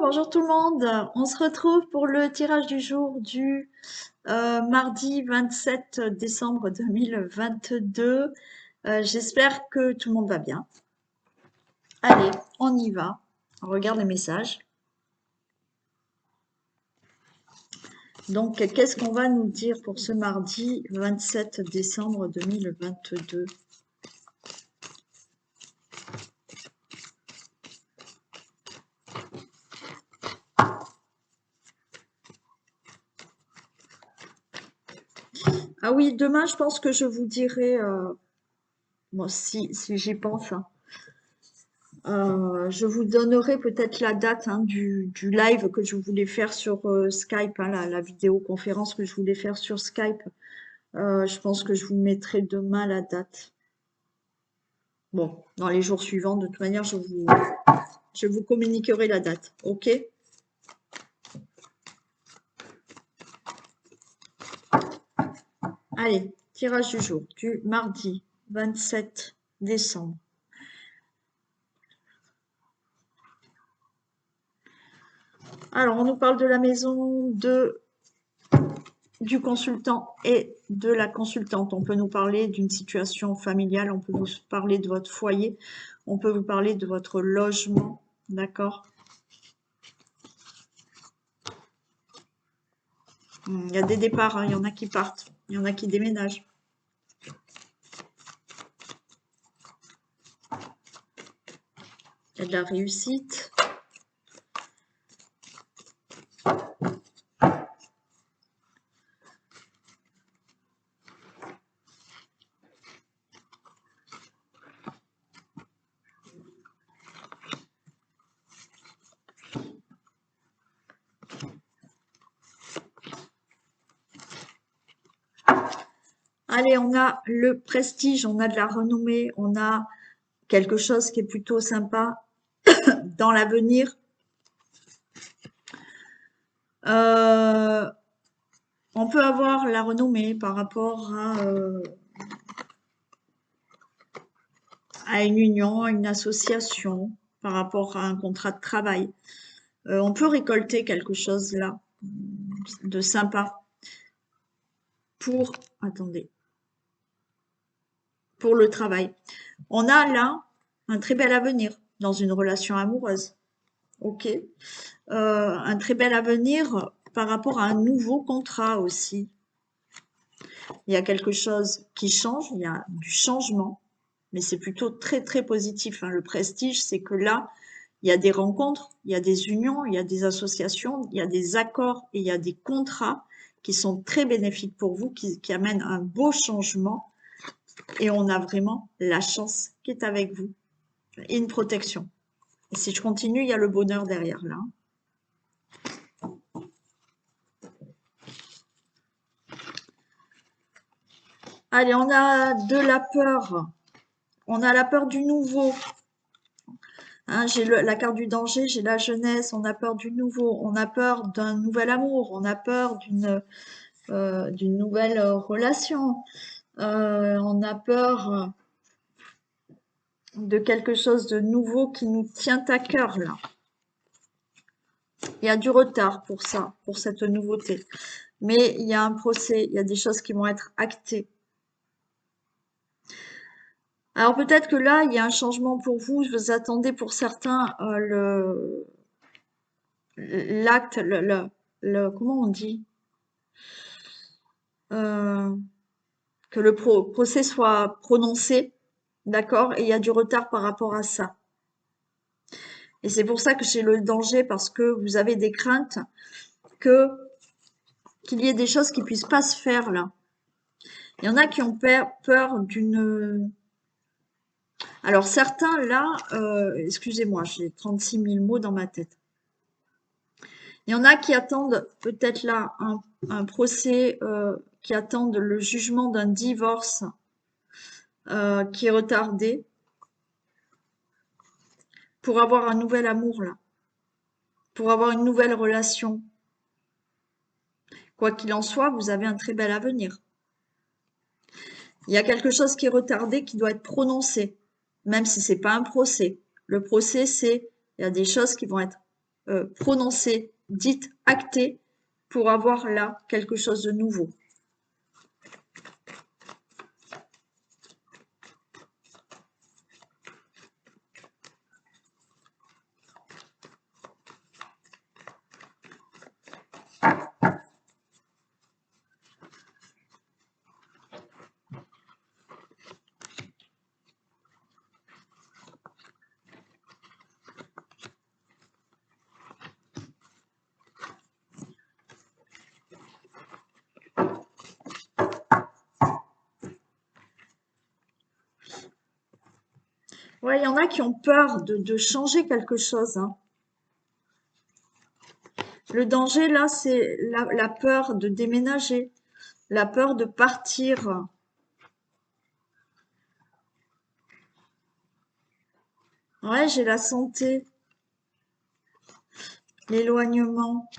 Bonjour tout le monde. On se retrouve pour le tirage du jour du mardi 27 décembre 2022. J'espère que tout le monde va bien. Allez, on y va. On regarde les messages. Donc, qu'est-ce qu'on va nous dire pour ce mardi 27 décembre 2022? Ah oui, demain, je pense que je vous dirai, bon, si j'y pense, hein. Je vous donnerai peut-être la date du live que je voulais faire sur Skype, hein, la vidéoconférence que je voulais faire sur Skype. Je pense que je vous mettrai demain la date. Bon, dans les jours suivants, de toute manière, je vous communiquerai la date. OK? Allez, tirage du jour du mardi 27 décembre. Alors, on nous parle de la maison du consultant et de la consultante. On peut nous parler d'une situation familiale, on peut vous parler de votre foyer, on peut vous parler de votre logement, d'accord? Il y a des départs, hein, il y en a qui partent, il y en a qui déménagent. Il y a de la réussite. Allez, on a le prestige, on a de la renommée, on a quelque chose qui est plutôt sympa dans l'avenir. On peut avoir la renommée par rapport à une union, à une association, par rapport à un contrat de travail. On peut récolter quelque chose là de sympa pour, attendez, pour le travail. On a là un très bel avenir dans une relation amoureuse. Ok. Un très bel avenir par rapport à un nouveau contrat aussi. Il y a quelque chose qui change, il y a du changement, mais c'est plutôt très très positif, hein. Le prestige, c'est que là, il y a des rencontres, il y a des unions, il y a des associations, il y a des accords et il y a des contrats qui sont très bénéfiques pour vous, qui amènent un beau changement et on a vraiment la chance qui est avec vous et une protection. Et si je continue, il y a le bonheur derrière là. Allez, on a de la peur. On a la peur du nouveau. Hein, j'ai la carte du danger, j'ai la jeunesse, on a peur du nouveau, on a peur d'un nouvel amour, on a peur d'une nouvelle relation, on a peur de quelque chose de nouveau qui nous tient à cœur là. Il y a du retard pour ça, pour cette nouveauté. Mais il y a un procès, il y a des choses qui vont être actées. Alors peut-être que là, il y a un changement pour vous. Vous attendez pour certains l'acte, comment on dit? Que le procès soit prononcé, d'accord? Et il y a du retard par rapport à ça. Et c'est pour ça que j'ai le danger, parce que vous avez des craintes qu'il y ait des choses qui puissent pas se faire là. Il y en a qui ont peur d'une... Alors certains là, excusez-moi, j'ai 36 000 mots dans ma tête. Il y en a qui attendent peut-être là un procès, qui attendent le jugement d'un divorce qui est retardé pour avoir un nouvel amour là, pour avoir une nouvelle relation. Quoi qu'il en soit, vous avez un très bel avenir. Il y a quelque chose qui est retardé qui doit être prononcé, même si c'est pas un procès. Le procès, c'est, il y a des choses qui vont être prononcée, dite, actée, pour avoir là quelque chose de nouveau. Ouais, il y en a qui ont peur de changer quelque chose, hein. Le danger, là, c'est la peur de déménager, la peur de partir. Ouais, j'ai la santé, l'éloignement,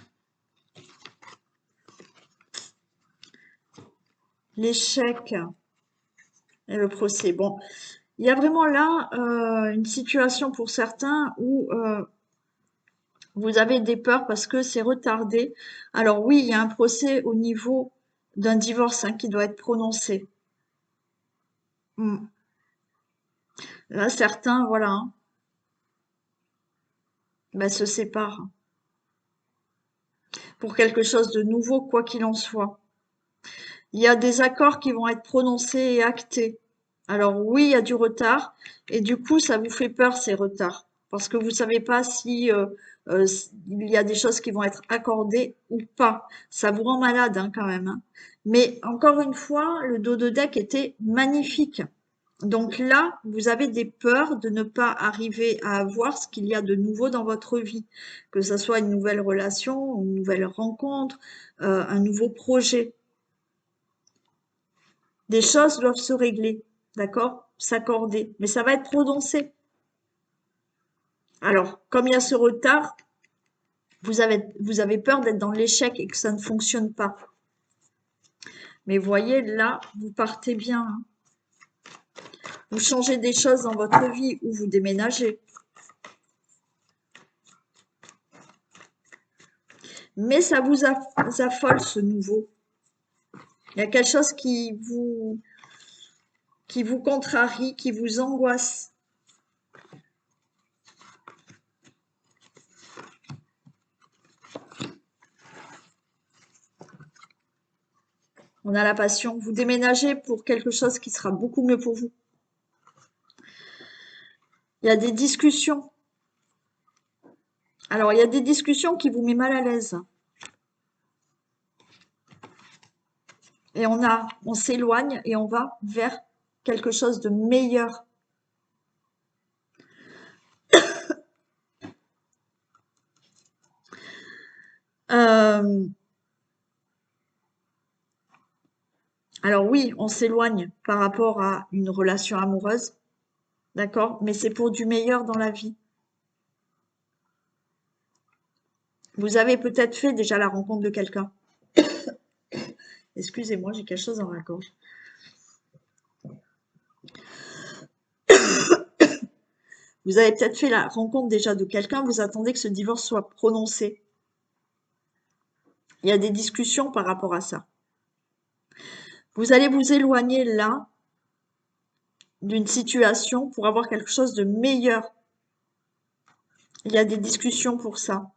l'échec et le procès. Bon, il y a vraiment là une situation pour certains où vous avez des peurs parce que c'est retardé. Alors oui, il y a un procès au niveau d'un divorce hein, qui doit être prononcé. Là, certains, voilà, hein, ben, se séparent pour quelque chose de nouveau, quoi qu'il en soit. Il y a des accords qui vont être prononcés et actés. Alors oui, il y a du retard et du coup, ça vous fait peur ces retards parce que vous savez pas si il y a des choses qui vont être accordées ou pas. Ça vous rend malade hein, quand même, hein. Mais encore une fois, le dos de deck était magnifique. Donc là, vous avez des peurs de ne pas arriver à avoir ce qu'il y a de nouveau dans votre vie, que ce soit une nouvelle relation, une nouvelle rencontre, un nouveau projet. Des choses doivent se régler, d'accord? S'accorder, mais ça va être prononcé. Alors, comme il y a ce retard, vous avez peur d'être dans l'échec et que ça ne fonctionne pas. Mais voyez, là, vous partez bien, hein. Vous changez des choses dans votre vie ou vous déménagez. Mais ça vous affole ce nouveau. Il y a quelque chose qui vous contrarie, qui vous angoisse. On a la passion. Vous déménagez pour quelque chose qui sera beaucoup mieux pour vous. Il y a des discussions. Alors, il y a des discussions qui vous mettent mal à l'aise. Et on s'éloigne et on va vers quelque chose de meilleur. Alors oui, on s'éloigne par rapport à une relation amoureuse, d'accord? Mais c'est pour du meilleur dans la vie. Vous avez peut-être fait déjà la rencontre de quelqu'un. Excusez-moi, j'ai quelque chose dans la gorge. Vous avez peut-être fait la rencontre déjà de quelqu'un, vous attendez que ce divorce soit prononcé. Il y a des discussions par rapport à ça. Vous allez vous éloigner là d'une situation pour avoir quelque chose de meilleur. Il y a des discussions pour ça.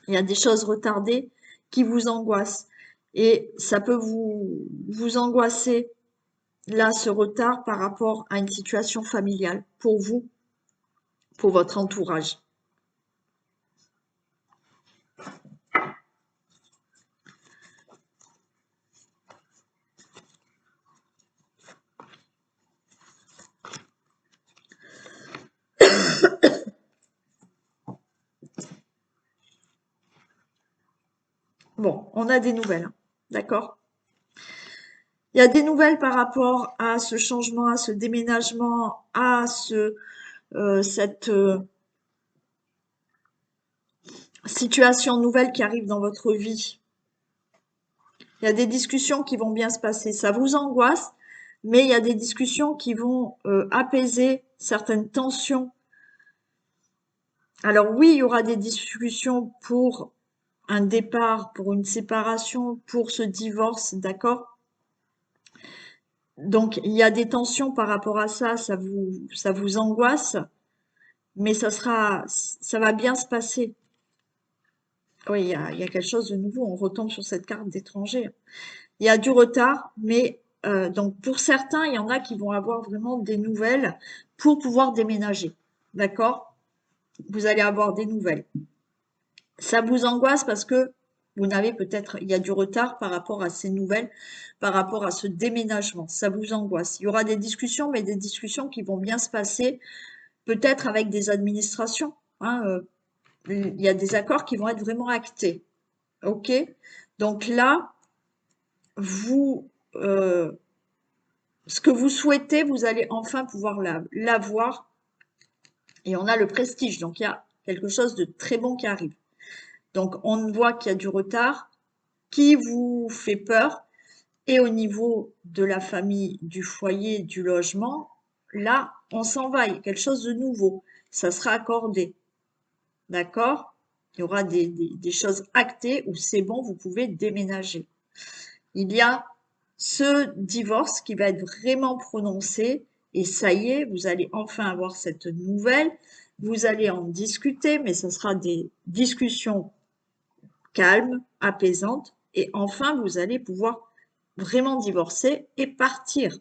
Il y a des choses retardées qui vous angoissent. Et ça peut vous angoisser, là, ce retard par rapport à une situation familiale, pour vous, pour votre entourage. Bon, on a des nouvelles, hein, d'accord? Il y a des nouvelles par rapport à ce changement, à ce déménagement, à cette situation nouvelle qui arrive dans votre vie. Il y a des discussions qui vont bien se passer. Ça vous angoisse, mais il y a des discussions qui vont apaiser certaines tensions. Alors oui, il y aura des discussions pour un départ, pour une séparation, pour ce divorce, d'accord? Donc il y a des tensions par rapport à ça, ça vous angoisse, mais ça va bien se passer. Oui, il y a quelque chose de nouveau, on retombe sur cette carte d'étranger. Il y a du retard, mais donc pour certains, il y en a qui vont avoir vraiment des nouvelles pour pouvoir déménager, d'accord? Vous allez avoir des nouvelles. Ça vous angoisse parce que vous n'avez peut-être, il y a du retard par rapport à ces nouvelles, par rapport à ce déménagement. Ça vous angoisse. Il y aura des discussions, mais des discussions qui vont bien se passer, peut-être avec des administrations, hein, il y a des accords qui vont être vraiment actés. OK? Donc là, vous, ce que vous souhaitez, vous allez enfin pouvoir l'avoir. Et on a le prestige. Donc il y a quelque chose de très bon qui arrive. Donc on voit qu'il y a du retard qui vous fait peur. Et au niveau de la famille, du foyer, du logement, là, on s'en va. Il y a quelque chose de nouveau. Ça sera accordé. D'accord? Il y aura des choses actées où c'est bon, vous pouvez déménager. Il y a ce divorce qui va être vraiment prononcé et ça y est, vous allez enfin avoir cette nouvelle. Vous allez en discuter, mais ce sera des discussions calmes, apaisantes et enfin vous allez pouvoir vraiment divorcer et partir.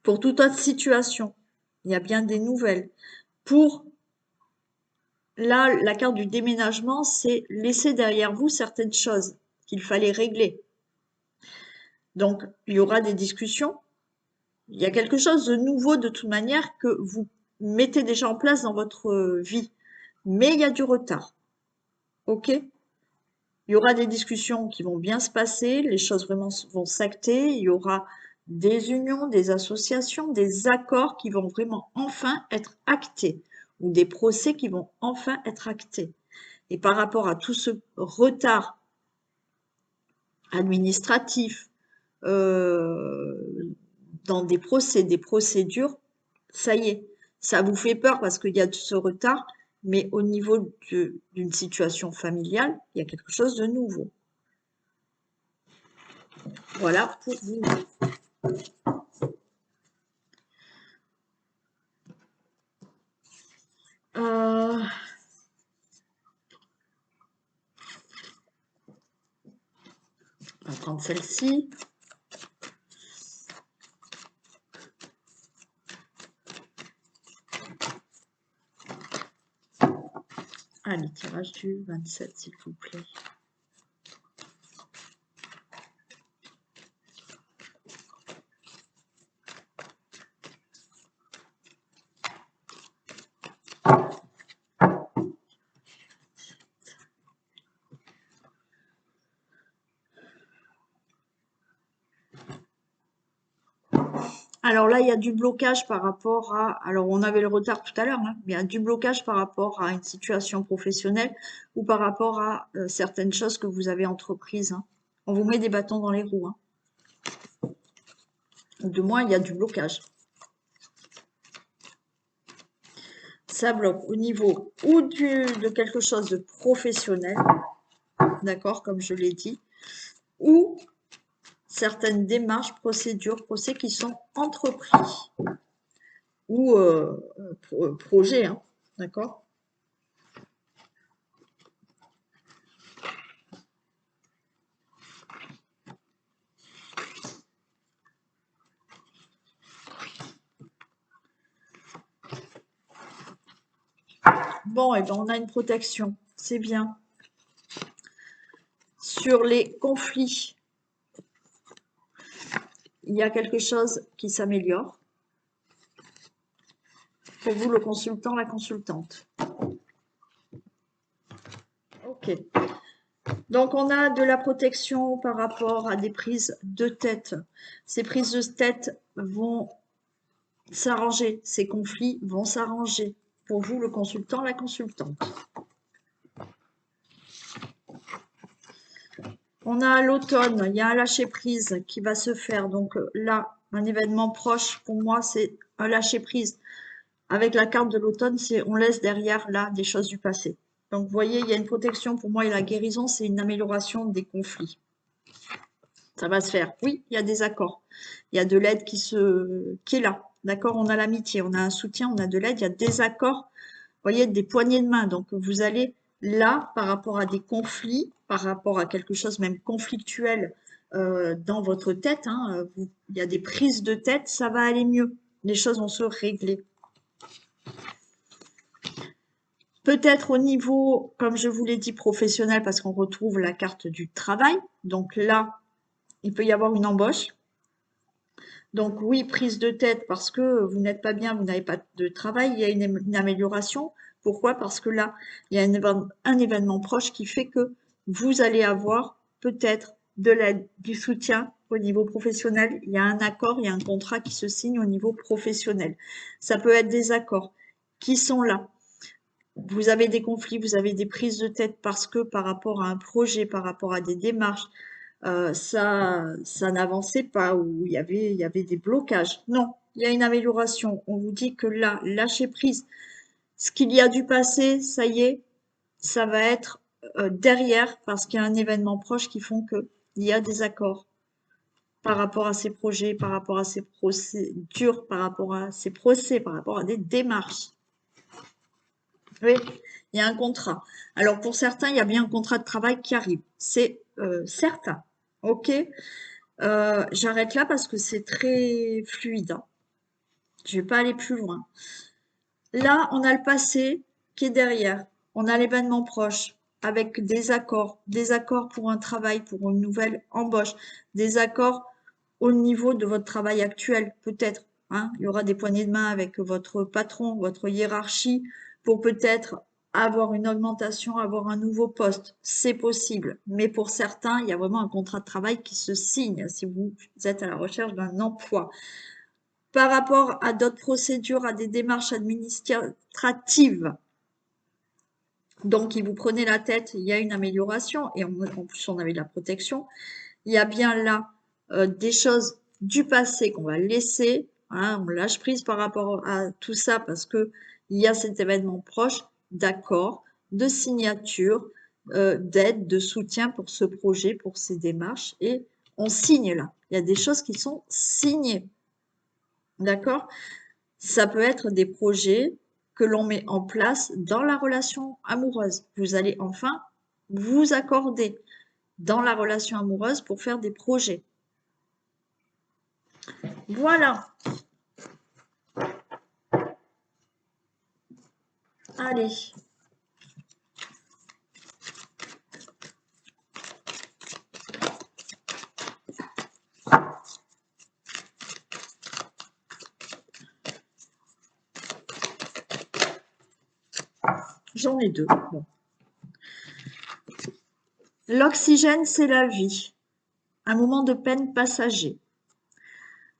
Pour toute autre situation, il y a bien des nouvelles. Pour là, la carte du déménagement, c'est laisser derrière vous certaines choses qu'il fallait régler. Donc, il y aura des discussions. Il y a quelque chose de nouveau de toute manière que vous mettez déjà en place dans votre vie. Mais il y a du retard. OK? Il y aura des discussions qui vont bien se passer, les choses vraiment vont s'acter, il y aura des unions, des associations, des accords qui vont vraiment enfin être actés ou des procès qui vont enfin être actés. Et par rapport à tout ce retard administratif, dans des procès, des procédures, ça y est, ça vous fait peur parce qu'il y a ce retard, mais au niveau d'une situation familiale, il y a quelque chose de nouveau. Voilà pour vous. Euh, on va prendre celle-ci. Allez, tirage du 27, s'il vous plaît. Alors là, il y a du blocage par rapport à... Alors, on avait le retard tout à l'heure, hein, mais il y a du blocage par rapport à une situation professionnelle ou par rapport à certaines choses que vous avez entreprises. Hein. On vous met des bâtons dans les roues. Hein. De moins, il y a du blocage. Ça bloque au niveau ou de quelque chose de professionnel, d'accord, comme je l'ai dit, ou certaines démarches, procédures, procès qui sont entrepris ou projets, hein, d'accord. Bon, et ben on a une protection, c'est bien. Sur les conflits, il y a quelque chose qui s'améliore. Pour vous, le consultant, la consultante. Ok. Donc, on a de la protection par rapport à des prises de tête. Ces prises de tête vont s'arranger. Ces conflits vont s'arranger. Pour vous, le consultant, la consultante. On a à l'automne, il y a un lâcher-prise qui va se faire. Donc là, un événement proche, pour moi, c'est un lâcher-prise. Avec la carte de l'automne, c'est on laisse derrière là des choses du passé. Donc vous voyez, il y a une protection pour moi et la guérison, c'est une amélioration des conflits. Ça va se faire. Oui, il y a des accords. Il y a de l'aide qui est là. D'accord? On a l'amitié, on a un soutien, on a de l'aide, il y a des accords, vous voyez, des poignées de main. Donc vous allez là, par rapport à des conflits, par rapport à quelque chose même conflictuel dans votre tête, hein, il y a des prises de tête, ça va aller mieux. Les choses vont se régler. Peut-être au niveau, comme je vous l'ai dit, professionnel, parce qu'on retrouve la carte du travail. Donc là, il peut y avoir une embauche. Donc oui, prise de tête parce que vous n'êtes pas bien, vous n'avez pas de travail, il y a une amélioration. Pourquoi? Parce que là, il y a un événement proche qui fait que vous allez avoir peut-être de l'aide, du soutien au niveau professionnel. Il y a un accord, il y a un contrat qui se signe au niveau professionnel. Ça peut être des accords qui sont là. Vous avez des conflits, vous avez des prises de tête parce que par rapport à un projet, par rapport à des démarches, ça n'avançait pas ou il y avait des blocages. Non, il y a une amélioration. On vous dit que là, lâchez prise. Ce qu'il y a du passé, ça y est, ça va être derrière parce qu'il y a un événement proche qui font que il y a des accords par rapport à ces projets, par rapport à ces procédures, par rapport à ces procès, par rapport à des démarches. Oui, il y a un contrat. Alors pour certains, il y a bien un contrat de travail qui arrive. C'est certain. OK? J'arrête là parce que c'est très fluide, hein. Je vais pas aller plus loin. Là, on a le passé qui est derrière. On a l'événement proche avec des accords pour un travail, pour une nouvelle embauche, des accords au niveau de votre travail actuel, peut-être, hein. Il y aura des poignées de main avec votre patron, votre hiérarchie, pour peut-être avoir une augmentation, avoir un nouveau poste. C'est possible. Mais pour certains, il y a vraiment un contrat de travail qui se signe si vous êtes à la recherche d'un emploi. Par rapport à d'autres procédures, à des démarches administratives, donc ils vous prenez la tête, il y a une amélioration et en plus on avait de la protection. Il y a bien là des choses du passé qu'on va laisser, hein, on lâche prise par rapport à tout ça parce que il y a cet événement proche d'accord, de signature, d'aide, de soutien pour ce projet, pour ces démarches et on signe là. Il y a des choses qui sont signées, d'accord? Ça peut être des projets que l'on met en place dans la relation amoureuse. Vous allez enfin vous accorder dans la relation amoureuse pour faire des projets. Voilà. Allez. J'en ai deux. Bon. L'oxygène, c'est la vie. Un moment de peine passager.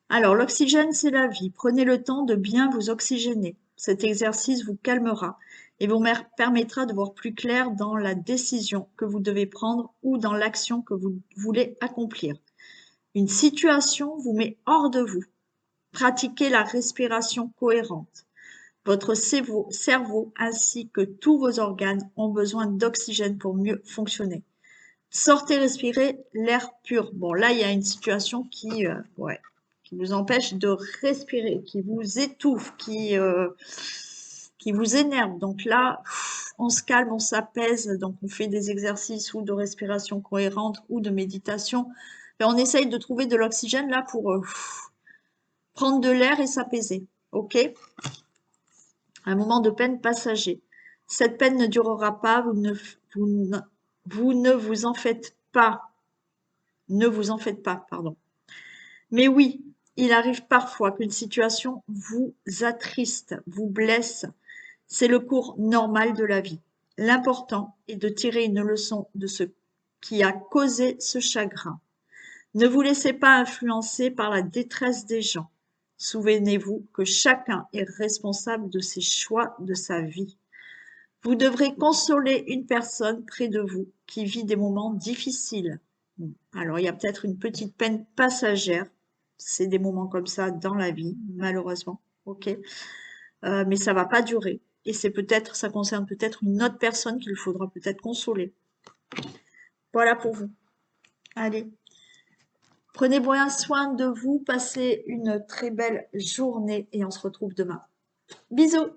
Alors, l'oxygène, c'est la vie. Prenez le temps de bien vous oxygéner. Cet exercice vous calmera et vous permettra de voir plus clair dans la décision que vous devez prendre ou dans l'action que vous voulez accomplir. Une situation vous met hors de vous. Pratiquez la respiration cohérente. Votre cerveau ainsi que tous vos organes ont besoin d'oxygène pour mieux fonctionner. Sortez respirer l'air pur. Bon, là, il y a une situation qui vous empêche de respirer, qui vous étouffe, qui vous énerve. Donc là, on se calme, on s'apaise. Donc, on fait des exercices ou de respiration cohérente ou de méditation. Et on essaye de trouver de l'oxygène là pour prendre de l'air et s'apaiser. OK? Un moment de peine passager. Cette peine ne durera pas, vous ne vous en faites pas. Ne vous en faites pas, pardon. Mais oui, il arrive parfois qu'une situation vous attriste, vous blesse. C'est le cours normal de la vie. L'important est de tirer une leçon de ce qui a causé ce chagrin. Ne vous laissez pas influencer par la détresse des gens. Souvenez-vous que chacun est responsable de ses choix de sa vie. Vous devrez consoler une personne près de vous qui vit des moments difficiles. Alors, il y a peut-être une petite peine passagère. C'est des moments comme ça dans la vie, malheureusement. OK. mais ça va pas durer. Et c'est peut-être, ça concerne peut-être une autre personne qu'il faudra peut-être consoler. Voilà pour vous. Allez, prenez bien soin de vous, passez une très belle journée et on se retrouve demain. Bisous!